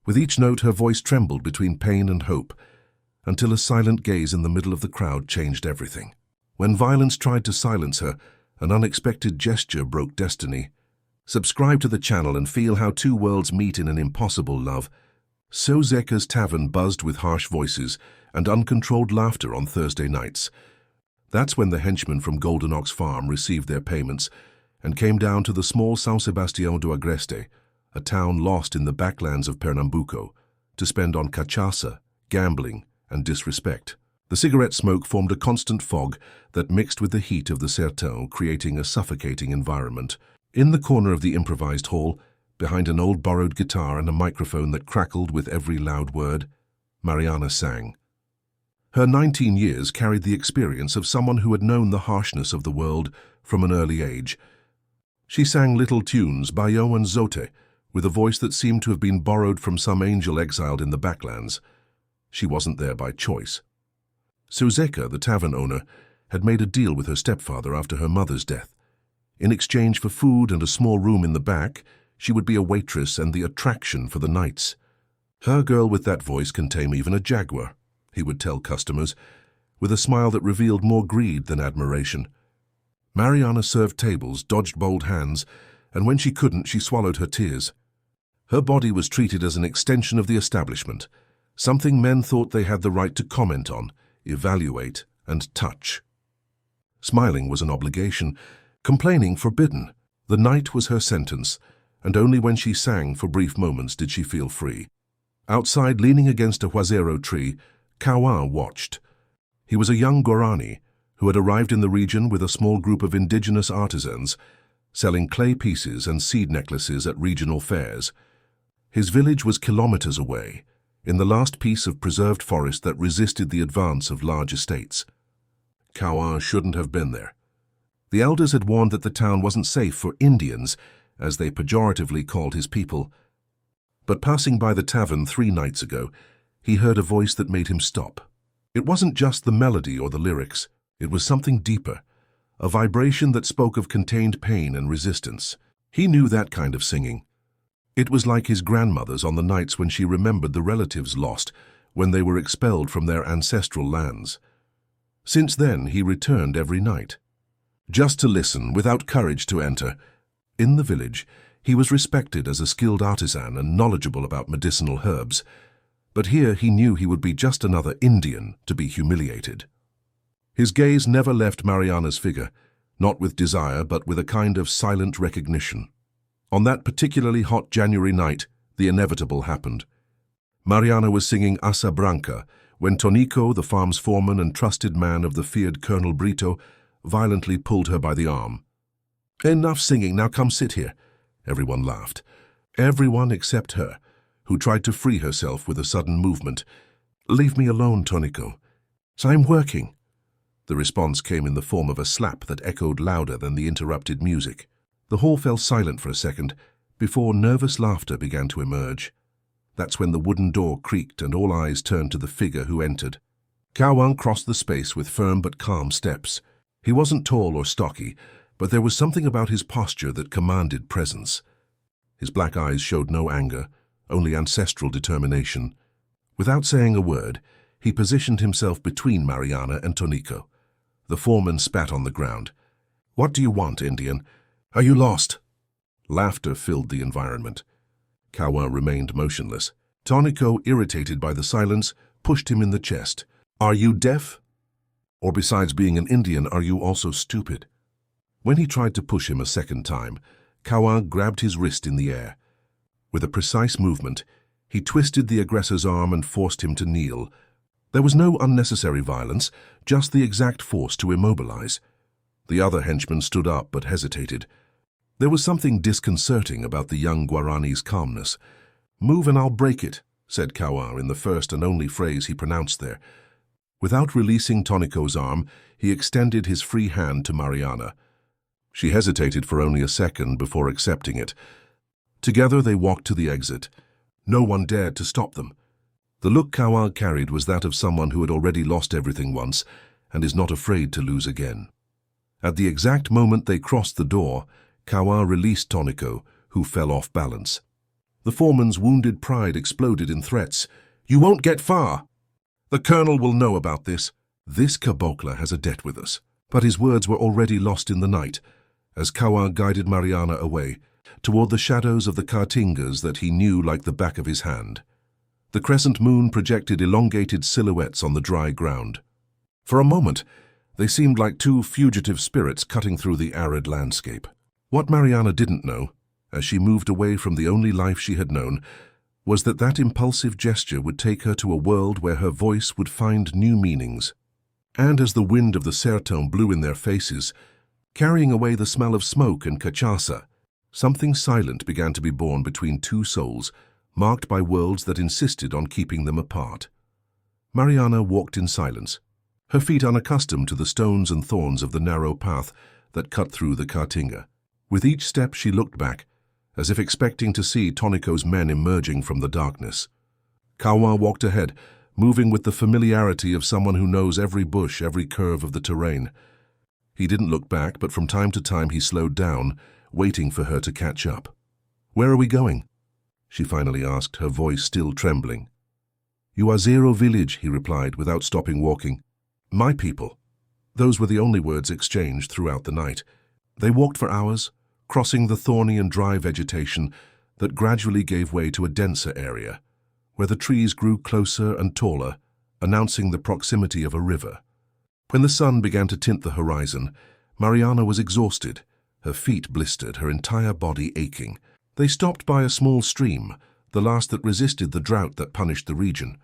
With each note, her voice trembled between pain and hope, until a silent gaze in the middle of the crowd changed everything. When violence tried to silence her, an unexpected gesture broke destiny. Subscribe to the channel and feel how two worlds meet in an impossible love. Sorrowful's tavern buzzed with harsh voices and uncontrolled laughter on Thursday nights. That's when the henchmen from Golden Ox Farm received their payments and came down to the small São Sebastião do Agreste, a town lost in the backlands of Pernambuco, to spend on cachaça, gambling, and disrespect. The cigarette smoke formed a constant fog that mixed with the heat of the sertão, creating a suffocating environment. In the corner of the improvised hall, behind an old borrowed guitar and a microphone that crackled with every loud word, Mariana sang. Her 19 years carried the experience of someone who had known the harshness of the world from an early age. She sang little tunes, Bayo and Zote, with a voice that seemed to have been borrowed from some angel exiled in the backlands. She wasn't there by choice. Sorrowful, the tavern owner, had made a deal with her stepfather after her mother's death. In exchange for food and a small room in the back, she would be a waitress and the attraction for the nights. Her girl with that voice can tame even a jaguar, he would tell customers, with a smile that revealed more greed than admiration. Mariana served tables, dodged bold hands, and when she couldn't, she swallowed her tears. Her body was treated as an extension of the establishment, something men thought they had the right to comment on, evaluate, and touch. Smiling was an obligation, complaining forbidden. The night was her sentence, and only when she sang for brief moments did she feel free. Outside, leaning against a huazeiro tree, Cauã watched. He was a young Guarani who had arrived in the region with a small group of indigenous artisans, selling clay pieces and seed necklaces at regional fairs. His village was kilometers away, in the last piece of preserved forest that resisted the advance of large estates. Cauã shouldn't have been there. The elders had warned that the town wasn't safe for Indians, as they pejoratively called his people. But passing by the tavern 3 nights ago, he heard a voice that made him stop. It wasn't just the melody or the lyrics, it was something deeper, a vibration that spoke of contained pain and resistance. He knew that kind of singing. It was like his grandmother's on the nights when she remembered the relatives lost when they were expelled from their ancestral lands. Since then, he returned every night, just to listen, without courage to enter. In the village, he was respected as a skilled artisan and knowledgeable about medicinal herbs, but here he knew he would be just another Indian to be humiliated. His gaze never left Mariana's figure, not with desire but with a kind of silent recognition. On that particularly hot January night, the inevitable happened. Mariana was singing Asa Branca when Tonico, the farm's foreman and trusted man of the feared Colonel Brito, violently pulled her by the arm. "Enough singing, now come sit here." Everyone laughed. Everyone except her, who tried to free herself with a sudden movement. "Leave me alone, Tonico. I'm working." The response came in the form of a slap that echoed louder than the interrupted music. The hall fell silent for a second, before nervous laughter began to emerge. That's when the wooden door creaked and all eyes turned to the figure who entered. Cauã crossed the space with firm but calm steps. He wasn't tall or stocky, but there was something about his posture that commanded presence. His black eyes showed no anger, only ancestral determination. Without saying a word, he positioned himself between Mariana and Tonico. The foreman spat on the ground. "What do you want, Indian? Are you lost?" Laughter filled the environment. Cauã remained motionless. Tonico, irritated by the silence, pushed him in the chest. "Are you deaf? Or besides being an Indian, are you also stupid?" When he tried to push him a second time, Cauã grabbed his wrist in the air. With a precise movement, he twisted the aggressor's arm and forced him to kneel. There was no unnecessary violence, just the exact force to immobilize. The other henchman stood up but hesitated. There was something disconcerting about the young Guarani's calmness. "Move and I'll break it," said Cauã in the first and only phrase he pronounced there. Without releasing Tonico's arm, he extended his free hand to Mariana. She hesitated for only a second before accepting it. Together they walked to the exit. No one dared to stop them. The look Cauã carried was that of someone who had already lost everything once and is not afraid to lose again. At the exact moment they crossed the door, Cauã released Tonico, who fell off balance. The foreman's wounded pride exploded in threats. "You won't get far. The colonel will know about this. This caboclo has a debt with us." But his words were already lost in the night, as Kawa guided Mariana away, toward the shadows of the Caatingas that he knew like the back of his hand. The crescent moon projected elongated silhouettes on the dry ground. For a moment, they seemed like two fugitive spirits cutting through the arid landscape. What Mariana didn't know, as she moved away from the only life she had known, was that that impulsive gesture would take her to a world where her voice would find new meanings. And as the wind of the sertão blew in their faces, carrying away the smell of smoke and cachaça, something silent began to be born between two souls, marked by worlds that insisted on keeping them apart. Mariana walked in silence, her feet unaccustomed to the stones and thorns of the narrow path that cut through the Caatinga. With each step she looked back, as if expecting to see Tonico's men emerging from the darkness. Kawa walked ahead, moving with the familiarity of someone who knows every bush, every curve of the terrain. He didn't look back, but from time to time he slowed down, waiting for her to catch up. "Where are we going?" she finally asked, her voice still trembling. "Juazeiro village," he replied, without stopping walking. "My people." Those were the only words exchanged throughout the night. They walked for hours, crossing the thorny and dry vegetation that gradually gave way to a denser area, where the trees grew closer and taller, announcing the proximity of a river. When the sun began to tint the horizon, Mariana was exhausted, her feet blistered, her entire body aching. They stopped by a small stream, the last that resisted the drought that punished the region.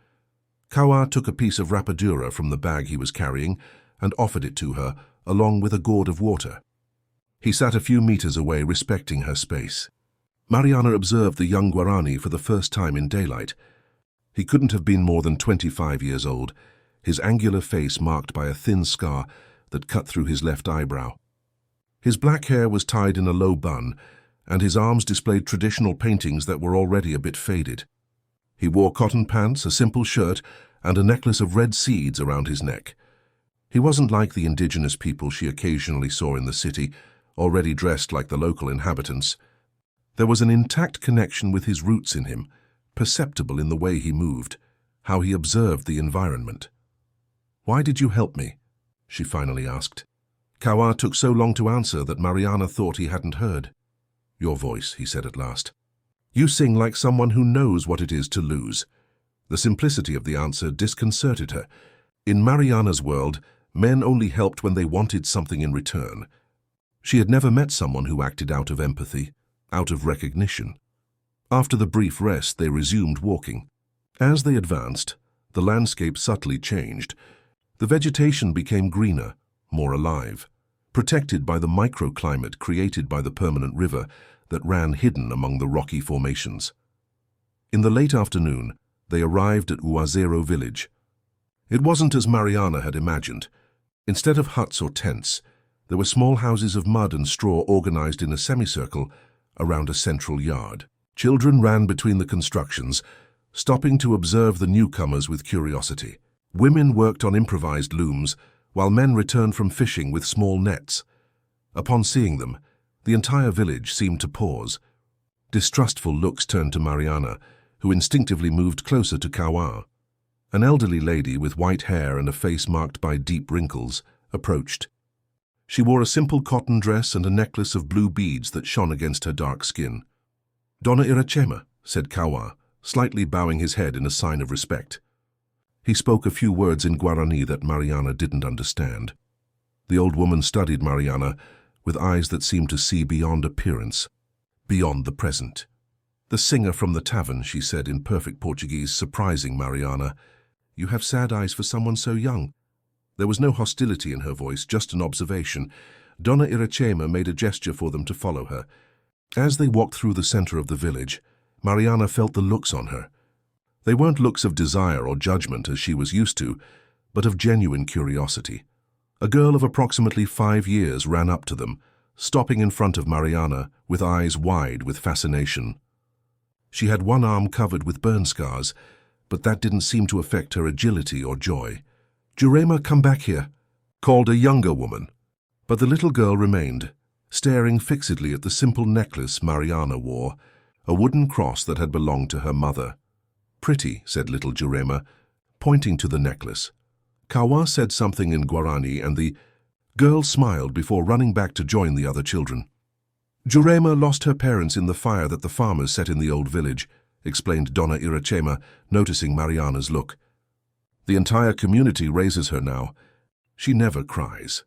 Kawa took a piece of rapadura from the bag he was carrying and offered it to her, along with a gourd of water. He sat a few meters away, respecting her space. Mariana observed the young Guarani for the first time in daylight. He couldn't have been more than 25 years old, his angular face marked by a thin scar that cut through his left eyebrow. His black hair was tied in a low bun, and his arms displayed traditional paintings that were already a bit faded. He wore cotton pants, a simple shirt, and a necklace of red seeds around his neck. He wasn't like the indigenous people she occasionally saw in the city, already dressed like the local inhabitants. There was an intact connection with his roots in him, perceptible in the way he moved, how he observed the environment. "Why did you help me?" she finally asked. Kawa took so long to answer that Mariana thought he hadn't heard. "Your voice," he said at last. "You sing like someone who knows what it is to lose." The simplicity of the answer disconcerted her. In Mariana's world, men only helped when they wanted something in return. She had never met someone who acted out of empathy, out of recognition. After the brief rest, they resumed walking. As they advanced, the landscape subtly changed. The vegetation became greener, more alive, protected by the microclimate created by the permanent river that ran hidden among the rocky formations. In the late afternoon, they arrived at Juazeiro village. It wasn't as Mariana had imagined. Instead of huts or tents, there were small houses of mud and straw organized in a semicircle around a central yard. Children ran between the constructions, stopping to observe the newcomers with curiosity. Women worked on improvised looms, while men returned from fishing with small nets. Upon seeing them, the entire village seemed to pause. Distrustful looks turned to Mariana, who instinctively moved closer to Kawa. An elderly lady with white hair and a face marked by deep wrinkles approached. She wore a simple cotton dress and a necklace of blue beads that shone against her dark skin. "Dona Irachema," said Kawa, slightly bowing his head in a sign of respect. He spoke a few words in Guarani that Mariana didn't understand. The old woman studied Mariana with eyes that seemed to see beyond appearance, beyond the present. "The singer from the tavern," she said in perfect Portuguese, surprising Mariana. "You have sad eyes for someone so young." There was no hostility in her voice, just an observation. Dona Irachema made a gesture for them to follow her. As they walked through the center of the village, Mariana felt the looks on her. They weren't looks of desire or judgment as she was used to, but of genuine curiosity. A girl of approximately 5 years ran up to them, stopping in front of Mariana with eyes wide with fascination. She had one arm covered with burn scars, but that didn't seem to affect her agility or joy. "Jurema, come back here," called a younger woman. But the little girl remained, staring fixedly at the simple necklace Mariana wore, a wooden cross that had belonged to her mother. "Pretty," said little Jurema, pointing to the necklace. Kawa said something in Guarani and the girl smiled before running back to join the other children. "Jurema lost her parents in the fire that the farmers set in the old village," explained Donna Irachema, noticing Mariana's look. "The entire community raises her now. She never cries."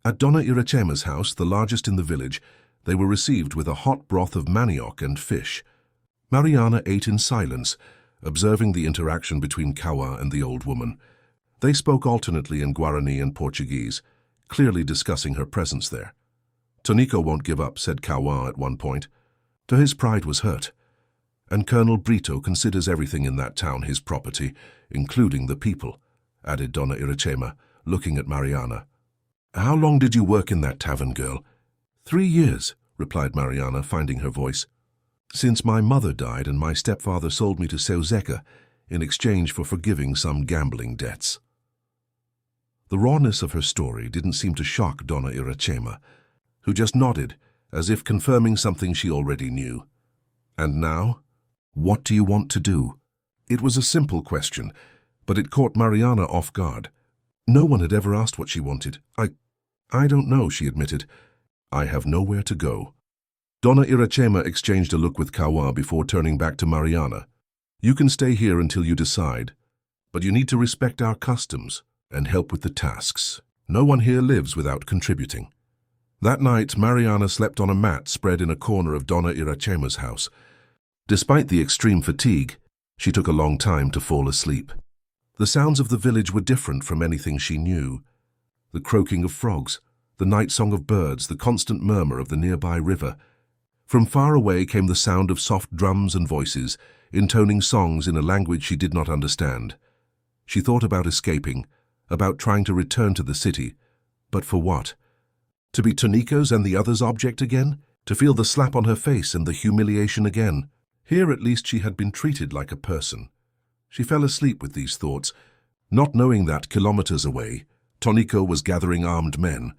At Donna Irachema's house, the largest in the village, they were received with a hot broth of manioc and fish. Mariana ate in silence, observing the interaction between Kawa and the old woman. They spoke alternately in Guarani and Portuguese, clearly discussing her presence there. "Tonico won't give up," said Kawa at one point. To his pride was hurt. "And Colonel Brito considers everything in that town his property, including the people," added Donna Irachema, looking at Mariana. "How long did you work in that tavern, girl?" 3 years, replied Mariana, finding her voice. "Since my mother died and my stepfather sold me to Seuzeka in exchange for forgiving some gambling debts." The rawness of her story didn't seem to shock Donna Irachema, who just nodded, as if confirming something she already knew. "And now, what do you want to do?" It was a simple question, but it caught Mariana off guard. No one had ever asked what she wanted. I don't know," she admitted. "I have nowhere to go." Donna Irachema exchanged a look with Kawa before turning back to Mariana. "You can stay here until you decide, but you need to respect our customs and help with the tasks. No one here lives without contributing." That night, Mariana slept on a mat spread in a corner of Donna Irachema's house. Despite the extreme fatigue, she took a long time to fall asleep. The sounds of the village were different from anything she knew. The croaking of frogs, the night song of birds, the constant murmur of the nearby river. From far away came the sound of soft drums and voices, intoning songs in a language she did not understand. She thought about escaping, about trying to return to the city. But for what? To be Tonico's and the others' object again? To feel the slap on her face and the humiliation again? Here at least she had been treated like a person. She fell asleep with these thoughts, not knowing that, kilometers away, Tonico was gathering armed men,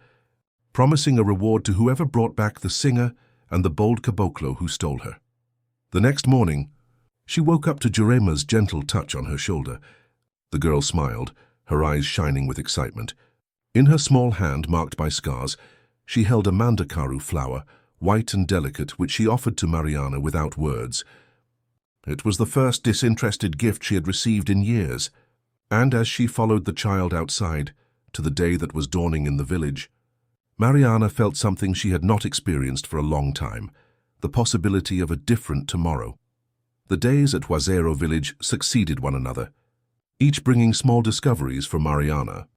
promising a reward to whoever brought back the singer and the bold caboclo who stole her. The next morning, she woke up to Jurema's gentle touch on her shoulder. The girl smiled, her eyes shining with excitement. In her small hand, marked by scars, she held a mandakaru flower, white and delicate, which she offered to Mariana without words. It was the first disinterested gift she had received in years, and as she followed the child outside, to the day that was dawning in the village, Mariana felt something she had not experienced for a long time, the possibility of a different tomorrow. The days at Huazero village succeeded one another, each bringing small discoveries for Mariana.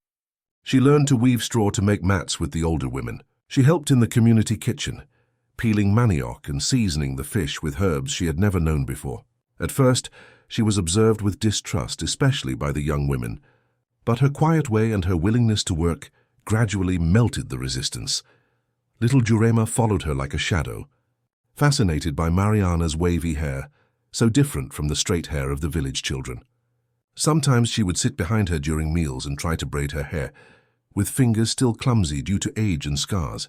She learned to weave straw to make mats with the older women. She helped in the community kitchen, peeling manioc and seasoning the fish with herbs she had never known before. At first, she was observed with distrust, especially by the young women, but her quiet way and her willingness to work gradually melted the resistance. Little Jurema followed her like a shadow, fascinated by Mariana's wavy hair, so different from the straight hair of the village children. Sometimes she would sit behind her during meals and try to braid her hair, with fingers still clumsy due to age and scars.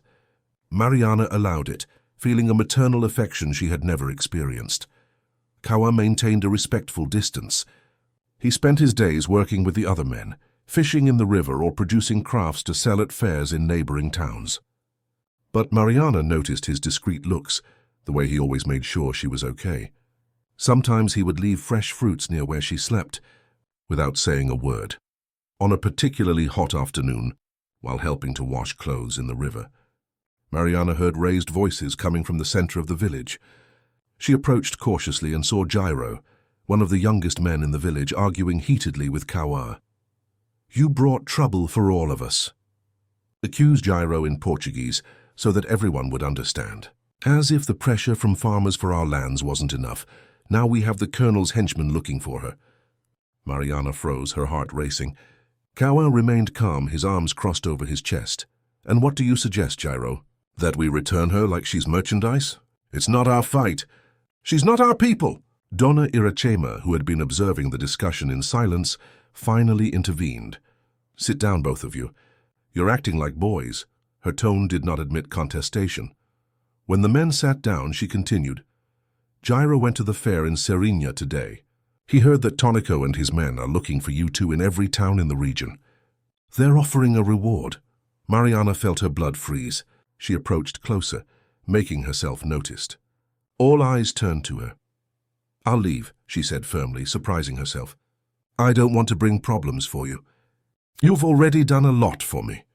Mariana allowed it, feeling a maternal affection she had never experienced. Kawa maintained a respectful distance. He spent his days working with the other men, fishing in the river or producing crafts to sell at fairs in neighboring towns. But Mariana noticed his discreet looks, the way he always made sure she was okay. Sometimes he would leave fresh fruits near where she slept, without saying a word. On a particularly hot afternoon, while helping to wash clothes in the river, Mariana heard raised voices coming from the center of the village. She approached cautiously and saw Gyro, one of the youngest men in the village, arguing heatedly with Kawa. "You brought trouble for all of us," accused Gyro in Portuguese so that everyone would understand. "As if the pressure from farmers for our lands wasn't enough, now we have the colonel's henchmen looking for her." Mariana froze, her heart racing. Kawa remained calm, his arms crossed over his chest. "And what do you suggest, Gyro? That we return her like she's merchandise? It's not our fight. She's not our people." Donna Irachema, who had been observing the discussion in silence, finally intervened. "Sit down, both of you. You're acting like boys." Her tone did not admit contestation. When the men sat down, she continued, Gyro went to the fair in Serena today. He heard that Tonico and his men are looking for you two in every town in the region. They're offering a reward. Mariana felt her blood freeze. She approached closer, making herself noticed. All eyes turned to her. I'll leave, she said firmly, surprising herself. I don't want to bring problems for you. You've already done a lot for me.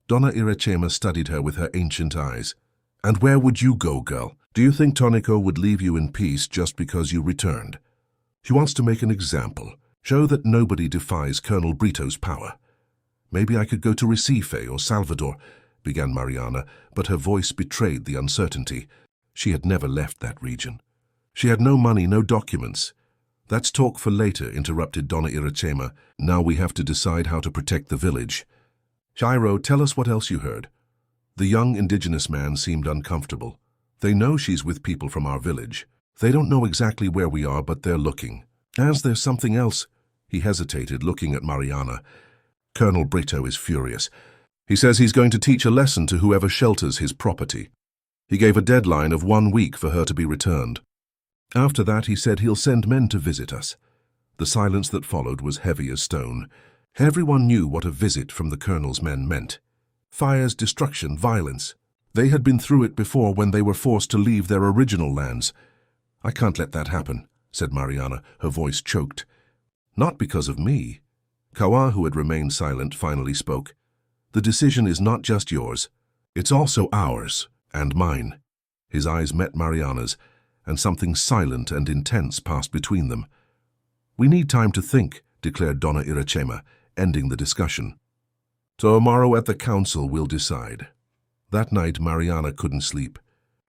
Donna Irachema studied her with her ancient eyes. And where would you go, girl? Do you think Tonico would leave you in peace just because you returned? He wants to make an example, show that nobody defies Colonel Brito's power. Maybe I could go to Recife or Salvador, began Mariana, but her voice betrayed the uncertainty. She had never left that region. She had no money, no documents. That's talk for later, interrupted Donna Irachema. Now we have to decide how to protect the village. Gyro, tell us what else you heard. The young indigenous man seemed uncomfortable. They know she's with people from our village. They don't know exactly where we are, but they're looking. As there's something else, he hesitated, looking at Mariana. Colonel Brito is furious. He says he's going to teach a lesson to whoever shelters his property. He gave a deadline of 1 week for her to be returned. After that, he said he'll send men to visit us. The silence that followed was heavy as stone. Everyone knew what a visit from the colonel's men meant. Fires, destruction, violence. They had been through it before when they were forced to leave their original lands. I can't let that happen, said Mariana, her voice choked. Not because of me. Kawa, who had remained silent, finally spoke. The decision is not just yours. It's also ours, and mine. His eyes met Mariana's, and something silent and intense passed between them. We need time to think, declared Donna Irachema, ending the discussion. Tomorrow at the council we'll decide. That night Mariana couldn't sleep.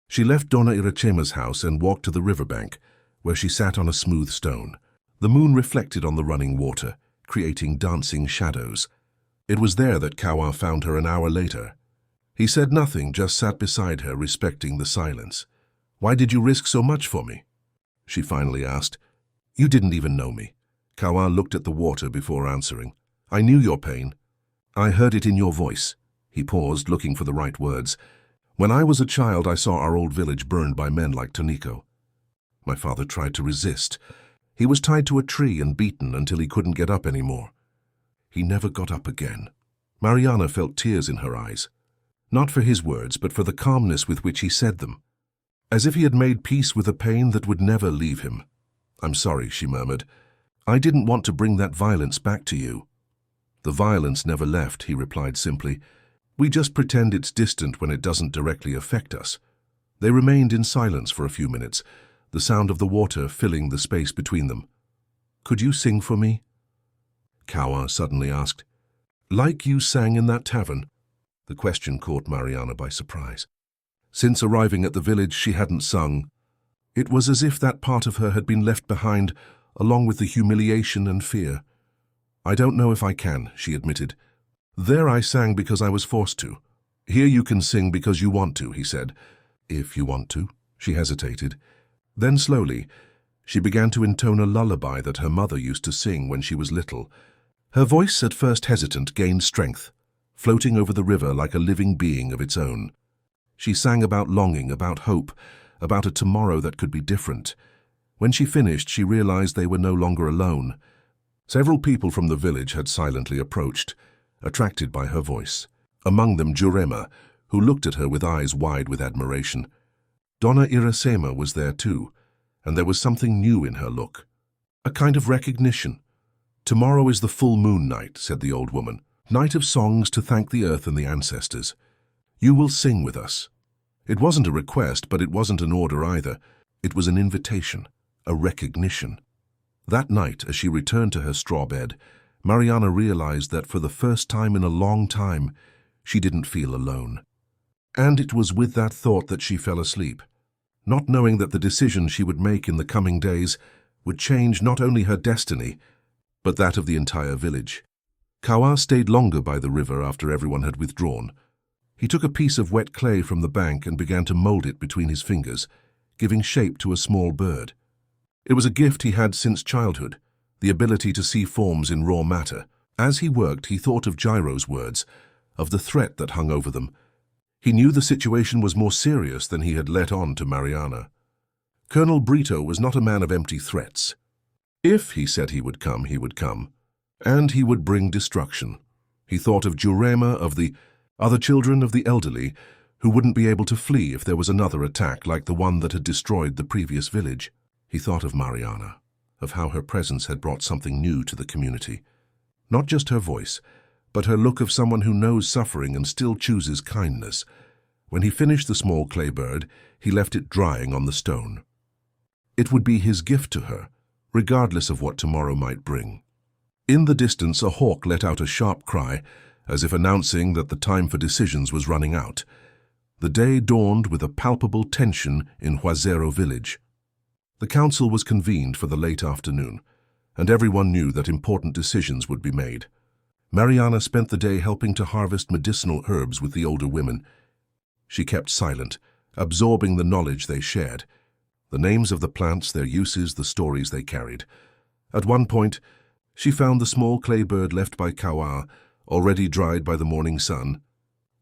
She left Donna Irachema's house and walked to the riverbank, where she sat on a smooth stone. The moon reflected on the running water, creating dancing shadows. It was there that Kawa found her an hour later. He said nothing, just sat beside her, respecting the silence. Why did you risk so much for me? She finally asked. You didn't even know me. Kawa looked at the water before answering. I knew your pain. I heard it in your voice. He paused, looking for the right words. When I was a child, I saw our old village burned by men like Tonico. My father tried to resist. He was tied to a tree and beaten until he couldn't get up anymore. He never got up again. Mariana felt tears in her eyes. Not for his words, but for the calmness with which he said them. As if he had made peace with a pain that would never leave him. I'm sorry, she murmured. I didn't want to bring that violence back to you. The violence never left, he replied simply. We just pretend it's distant when it doesn't directly affect us. They remained in silence for a few minutes, the sound of the water filling the space between them. Could you sing for me? Kawa suddenly asked. Like you sang in that tavern? The question caught Mariana by surprise. Since arriving at the village, she hadn't sung. It was as if that part of her had been left behind, along with the humiliation and fear. I don't know if I can, she admitted. There I sang because I was forced to. Here you can sing because you want to, he said. If you want to, she hesitated. Then slowly, she began to intone a lullaby that her mother used to sing when she was little. Her voice, at first hesitant, gained strength, floating over the river like a living being of its own. She sang about longing, about hope, about a tomorrow that could be different. When she finished, she realized they were no longer alone. Several people from the village had silently approached, attracted by her voice. Among them Jurema, who looked at her with eyes wide with admiration. Donna Irachema was there too, and there was something new in her look. A kind of recognition. Tomorrow is the full moon night, said the old woman. Night of songs to thank the earth and the ancestors. You will sing with us. It wasn't a request, but it wasn't an order either. It was an invitation, a recognition. That night, as she returned to her straw bed, Mariana realized that for the first time in a long time, she didn't feel alone. And it was with that thought that she fell asleep, not knowing that the decision she would make in the coming days would change not only her destiny, but that of the entire village. Kawa stayed longer by the river after everyone had withdrawn. He took a piece of wet clay from the bank and began to mold it between his fingers, giving shape to a small bird. It was a gift he had since childhood, the ability to see forms in raw matter. As he worked, he thought of Gyro's words, of the threat that hung over them. He knew the situation was more serious than he had let on to Mariana. Colonel Brito was not a man of empty threats. If he said he would come, he would come. And he would bring destruction. He thought of Jurema, of the other children, of the elderly, who wouldn't be able to flee if there was another attack like the one that had destroyed the previous village. He thought of Mariana, of how her presence had brought something new to the community. Not just her voice, but her look of someone who knows suffering and still chooses kindness. When he finished the small clay bird, he left it drying on the stone. It would be his gift to her, regardless of what tomorrow might bring. In the distance, a hawk let out a sharp cry, as if announcing that the time for decisions was running out. The day dawned with a palpable tension in Huazero village. The council was convened for the late afternoon, and everyone knew that important decisions would be made. Mariana spent the day helping to harvest medicinal herbs with the older women. She kept silent, absorbing the knowledge they shared, the names of the plants, their uses, the stories they carried. At one point, she found the small clay bird left by Kawa, already dried by the morning sun.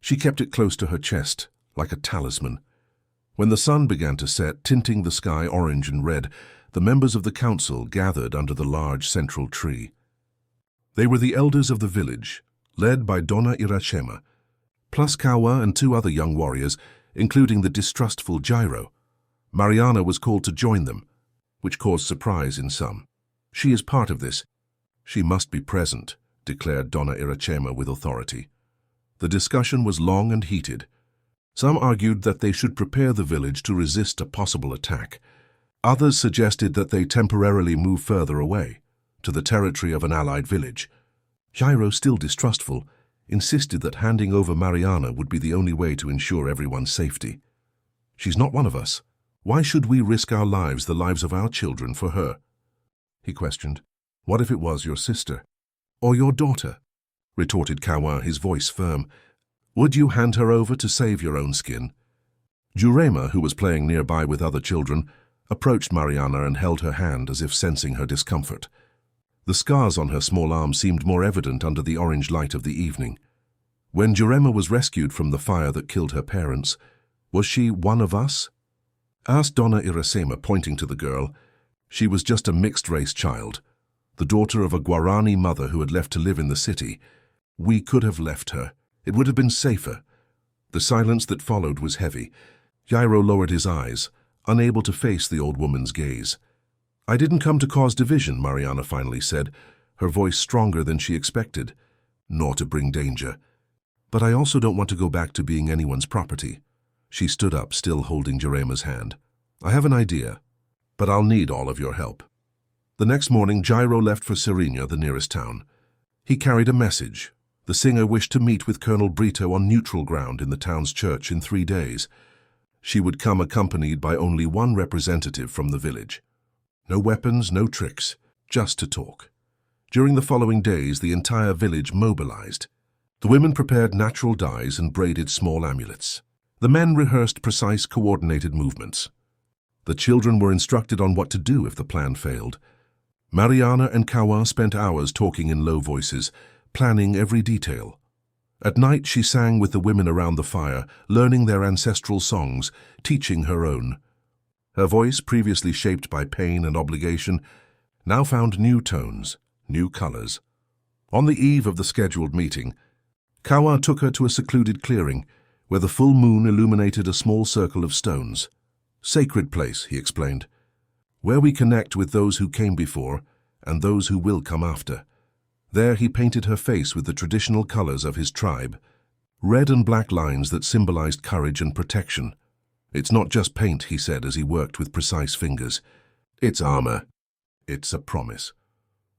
She kept it close to her chest, like a talisman. When the sun began to set, tinting the sky orange and red, the members of the council gathered under the large central tree. They were the elders of the village, led by Donna Irachema, plus Kawa and 2 other young warriors, including the distrustful Gyro. Mariana was called to join them, which caused surprise in some. She is part of this. She must be present, declared Donna Irachema with authority. The discussion was long and heated. Some argued that they should prepare the village to resist a possible attack. Others suggested that they temporarily move further away, to the territory of an allied village. Gyro, still distrustful, insisted that handing over Mariana would be the only way to ensure everyone's safety. She's not one of us. Why should we risk our lives, the lives of our children, for her? He questioned. What if it was your sister? Or your daughter? Retorted Kawa, his voice firm. Would you hand her over to save your own skin? Jurema, who was playing nearby with other children, approached Mariana and held her hand as if sensing her discomfort. The scars on her small arm seemed more evident under the orange light of the evening. When Jurema was rescued from the fire that killed her parents, was she one of us? Asked Donna Iracema, pointing to the girl. She was just a mixed-race child, the daughter of a Guarani mother who had left to live in the city. We could have left her. It would have been safer. The silence that followed was heavy. Gyro lowered his eyes, unable to face the old woman's gaze. I didn't come to cause division, Mariana finally said, her voice stronger than she expected, nor to bring danger. But I also don't want to go back to being anyone's property. She stood up, still holding Jurema's hand. I have an idea, but I'll need all of your help. The next morning, Gyro left for Serena, the nearest town. He carried a message. The singer wished to meet with Colonel Brito on neutral ground in the town's church in 3 days. She would come accompanied by only one representative from the village. No weapons, no tricks, just to talk. During the following days, the entire village mobilized. The women prepared natural dyes and braided small amulets. The men rehearsed precise, coordinated movements. The children were instructed on what to do if the plan failed. Mariana and Kawa spent hours talking in low voices, planning every detail. At night, she sang with the women around the fire, learning their ancestral songs, teaching her own. Her voice, previously shaped by pain and obligation, now found new tones, new colors. On the eve of the scheduled meeting, Kawa took her to a secluded clearing, where the full moon illuminated a small circle of stones. Sacred place, he explained, where we connect with those who came before and those who will come after. There he painted her face with the traditional colors of his tribe, red and black lines that symbolized courage and protection. It's not just paint, he said as he worked with precise fingers. It's armor. It's a promise.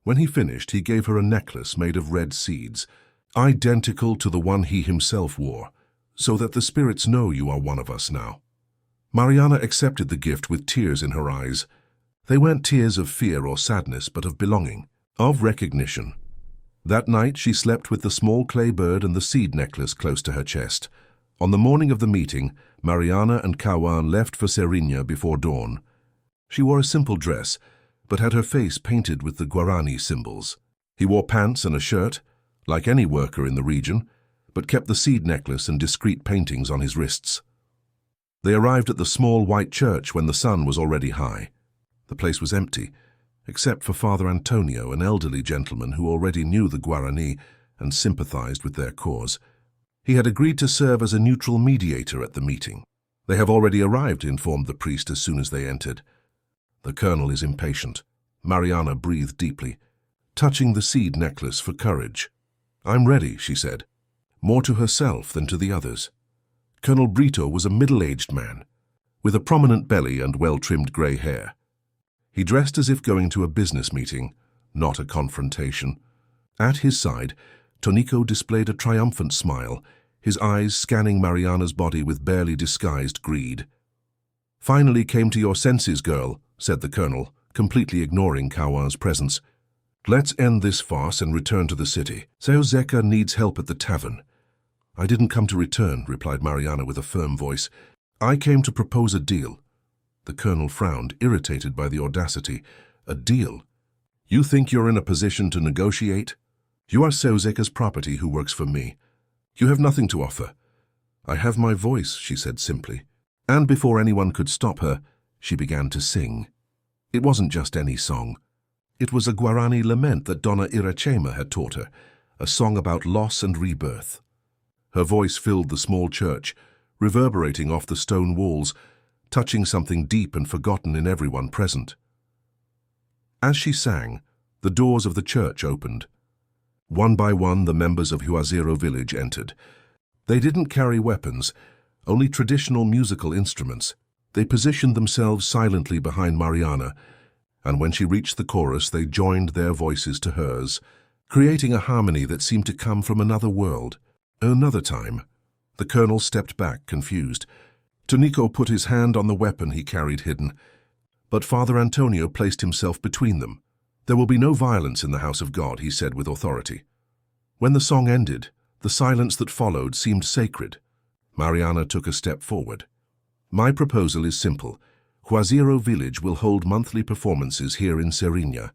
When he finished, he gave her a necklace made of red seeds, identical to the one he himself wore, so that the spirits know you are one of us now. Mariana accepted the gift with tears in her eyes. They weren't tears of fear or sadness, but of belonging, of recognition. That night, she slept with the small clay bird and the seed necklace close to her chest. On the morning of the meeting, Mariana and Kawan left for Serena before dawn. She wore a simple dress, but had her face painted with the Guarani symbols. He wore pants and a shirt, like any worker in the region, but kept the seed necklace and discreet paintings on his wrists. They arrived at the small white church when the sun was already high. The place was empty, except for Father Antonio, an elderly gentleman who already knew the Guarani and sympathized with their cause. He had agreed to serve as a neutral mediator at the meeting. "They have already arrived," informed the priest as soon as they entered. "The colonel is impatient." Mariana breathed deeply, touching the seed necklace for courage. "I'm ready," she said, more to herself than to the others. Colonel Brito was a middle-aged man, with a prominent belly and well-trimmed grey hair. He dressed as if going to a business meeting, not a confrontation. At his side, Tonico displayed a triumphant smile, his eyes scanning Mariana's body with barely disguised greed. "Finally came to your senses, girl," said the colonel, completely ignoring Kawa's presence. "Let's end this farce and return to the city. Seozeka needs help at the tavern." "I didn't come to return," replied Mariana with a firm voice. "I came to propose a deal." The colonel frowned, irritated by the audacity. "A deal? You think you're in a position to negotiate? You are Seozeka's property who works for me. You have nothing to offer." "I have my voice," she said simply. And before anyone could stop her, she began to sing. It wasn't just any song. It was a Guarani lament that Donna Irachema had taught her, a song about loss and rebirth. Her voice filled the small church, reverberating off the stone walls, touching something deep and forgotten in everyone present. As she sang, the doors of the church opened. One by one, the members of Juazeiro village entered. They didn't carry weapons, only traditional musical instruments. They positioned themselves silently behind Mariana, and when she reached the chorus, they joined their voices to hers, creating a harmony that seemed to come from another world. Another time, the colonel stepped back, confused. Tonico put his hand on the weapon he carried hidden, but Father Antonio placed himself between them. "There will be no violence in the house of God," he said with authority. When the song ended, the silence that followed seemed sacred. Mariana took a step forward. "My proposal is simple. Juazeiro village will hold monthly performances here in Serena.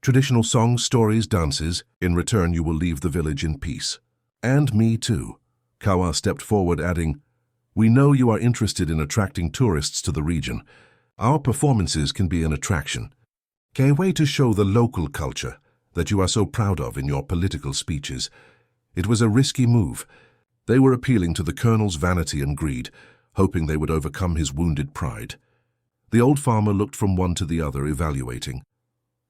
Traditional songs, stories, dances. In return, you will leave the village in peace. And me too." Kawa stepped forward, adding, "We know you are interested in attracting tourists to the region. Our performances can be an attraction. A way to show the local culture that you are so proud of in your political speeches." It was a risky move. They were appealing to the colonel's vanity and greed, hoping they would overcome his wounded pride. The old farmer looked from one to the other, evaluating.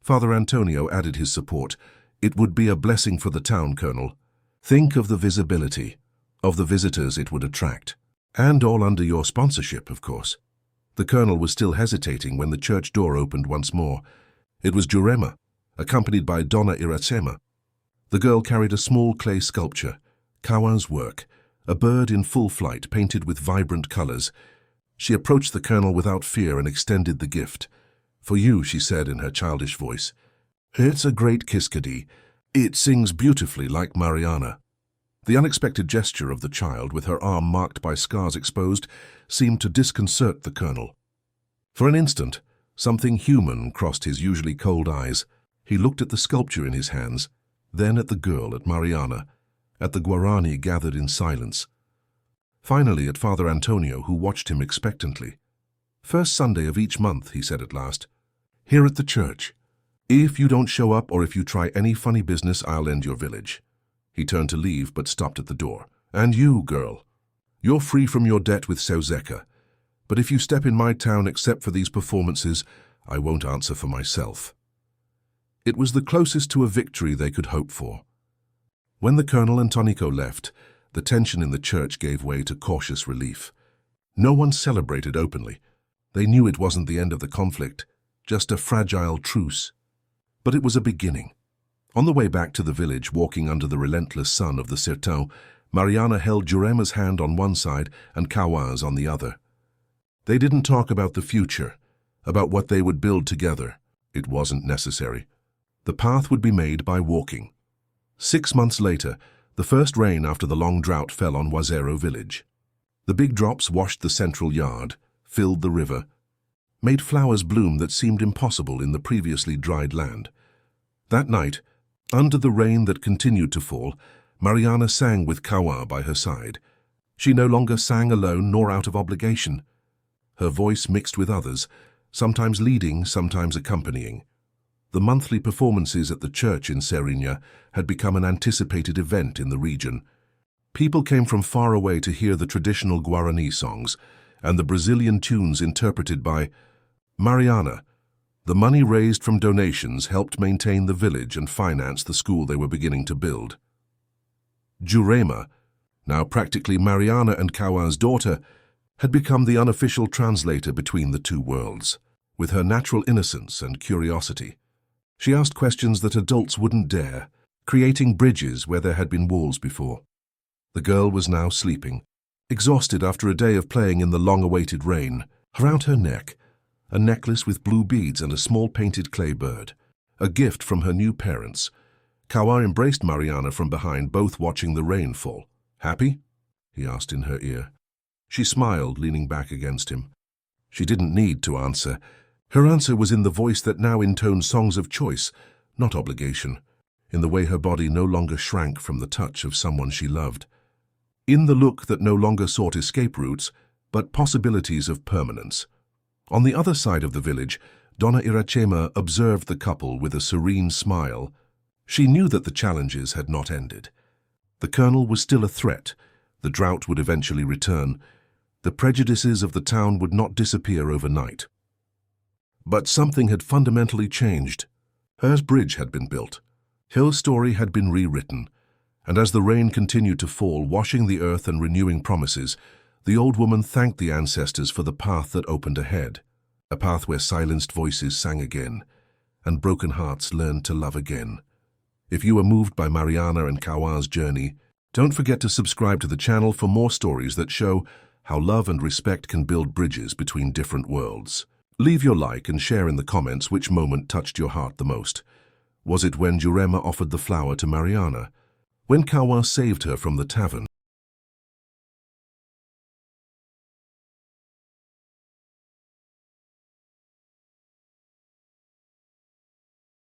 Father Antonio added his support. "It would be a blessing for the town, Colonel. Think of the visibility, of the visitors it would attract. And all under your sponsorship, of course." The colonel was still hesitating when the church door opened once more. It was Jurema, accompanied by Donna Irachema. The girl carried a small clay sculpture, Kawa's work, a bird in full flight painted with vibrant colors. She approached the colonel without fear and extended the gift. "For you," she said in her childish voice. "It's a great kiskadi. It sings beautifully like Mariana." The unexpected gesture of the child, with her arm marked by scars exposed, seemed to disconcert the colonel. For an instant, something human crossed his usually cold eyes. He looked at the sculpture in his hands, then at the girl, at Mariana, at the Guarani gathered in silence. Finally at Father Antonio, who watched him expectantly. "First Sunday of each month," he said at last. "Here at the church. If you don't show up or if you try any funny business, I'll end your village." He turned to leave, but stopped at the door. "And you, girl, you're free from your debt with Seozeka. But if you step in my town except for these performances, I won't answer for myself." It was the closest to a victory they could hope for. When the colonel and Tonico left, the tension in the church gave way to cautious relief. No one celebrated openly. They knew it wasn't the end of the conflict, just a fragile truce. But it was a beginning. On the way back to the village, walking under the relentless sun of the Sertão, Mariana held Jurema's hand on one side and Kawa's on the other. They didn't talk about the future, about what they would build together. It wasn't necessary. The path would be made by walking. 6 months later, the first rain after the long drought fell on Juazeiro village. The big drops washed the central yard, filled the river, made flowers bloom that seemed impossible in the previously dried land. That night, under the rain that continued to fall, Mariana sang with Kawa by her side. She no longer sang alone nor out of obligation. her voice mixed with others, sometimes leading, sometimes accompanying. The monthly performances at the church in Serinya had become an anticipated event in the region. People came from far away to hear the traditional Guarani songs and the Brazilian tunes interpreted by Mariana. The money raised from donations helped maintain the village and finance the school they were beginning to build. Jurema, now practically Mariana and Kawa's daughter, had become the unofficial translator between the two worlds. With her natural innocence and curiosity, she asked questions that adults wouldn't dare, creating bridges where there had been walls before. The girl was now sleeping, exhausted after a day of playing in the long-awaited rain. Around her neck, a necklace with blue beads and a small painted clay bird, a gift from her new parents. Kawa embraced Mariana from behind, both watching the rain fall. "Happy?" he asked in her ear. She smiled, leaning back against him. She didn't need to answer. Her answer was in the voice that now intoned songs of choice, not obligation, in the way her body no longer shrank from the touch of someone she loved, in the look that no longer sought escape routes, but possibilities of permanence. On the other side of the village, Donna Irachema observed the couple with a serene smile. She knew that the challenges had not ended. The colonel was still a threat. The drought would eventually return. The prejudices of the town would not disappear overnight. But something had fundamentally changed. Hers bridge had been built. Hill's story had been rewritten. And as the rain continued to fall, washing the earth and renewing promises, the old woman thanked the ancestors for the path that opened ahead, a path where silenced voices sang again, and broken hearts learned to love again. If you were moved by Mariana and Kawa's journey, don't forget to subscribe to the channel for more stories that show how love and respect can build bridges between different worlds. Leave your like and share in the comments which moment touched your heart the most. Was it when Jurema offered the flower to Mariana? When Kawa saved her from the tavern?